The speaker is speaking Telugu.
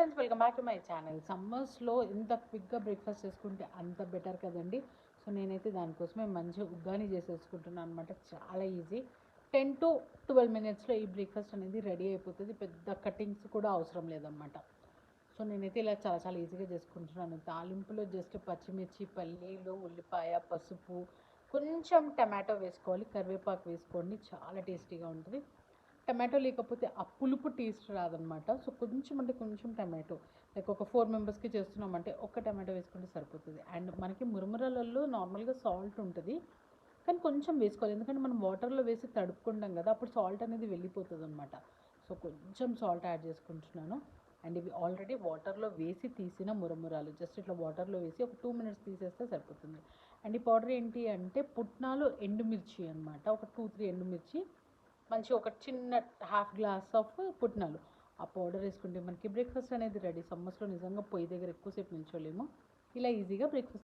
Friends, welcome back to my channel. సమ్మర్స్లో ఎంత క్విక్గా బ్రేక్ఫాస్ట్ చేసుకుంటే అంత బెటర్ కదండి. సో నేనైతే దానికోసమే మంచిగా ఉగ్గాని చేసేసుకుంటున్నాను అనమాట. చాలా ఈజీ, 10 to 12 minutesలో ఈ బ్రేక్ఫాస్ట్ అనేది రెడీ అయిపోతుంది. పెద్ద కటింగ్స్ కూడా అవసరం లేదనమాట. సో నేనైతే ఇలా చాలా చాలా ఈజీగా చేసుకుంటున్నాను. తాలింపులో జస్ట్ పచ్చిమిర్చి, పల్లీలు, ఉల్లిపాయ, పసుపు, కొంచెం టమాటో వేసుకోవాలి, కరివేపాకు వేసుకోండి, చాలా టేస్టీగా ఉంటుంది. టమాటో లేకపోతే ఆ పులుపు టేస్ట్ రాదనమాట. సో కొంచెం అంటే కొంచెం టమాటో, లైక్ ఒక 4 మెంబర్స్కి చేస్తున్నామంటే ఒక టమాటో వేసుకుంటే సరిపోతుంది. అండ్ మనకి మురమురలలో నార్మల్గా సాల్ట్ ఉంటుంది, కానీ కొంచెం వేసుకోవాలి, ఎందుకంటే మనం వాటర్లో వేసి తడుపుకుంటాం కదా, అప్పుడు సాల్ట్ అనేది వెళ్ళిపోతుంది అనమాట. సో కొంచెం సాల్ట్ యాడ్ చేసుకుంటున్నాను. అండ్ ఇవి ఆల్రెడీ వాటర్లో వేసి తీసిన మురమురాలు, జస్ట్ ఇట్లా వాటర్లో వేసి ఒక 2 minutes తీసేస్తే సరిపోతుంది. అండ్ ఈ పౌడర్ ఏంటి అంటే పుట్నాలు, ఎండుమిర్చి అనమాట. ఒక 2-3 ఎండుమిర్చి, మంచి ఒక చిన్న హాఫ్ గ్లాస్ ఆఫ్ పుట్నాలు, ఆ పౌడర్ వేసుకుంటే మనకి బ్రేక్ఫాస్ట్ అనేది రెడీ. సమ్మర్స్లో నిజంగా పొయ్యి దగ్గర ఎక్కువసేపు నిల్చోలేము, ఇలా ఈజీగా బ్రేక్ఫాస్ట్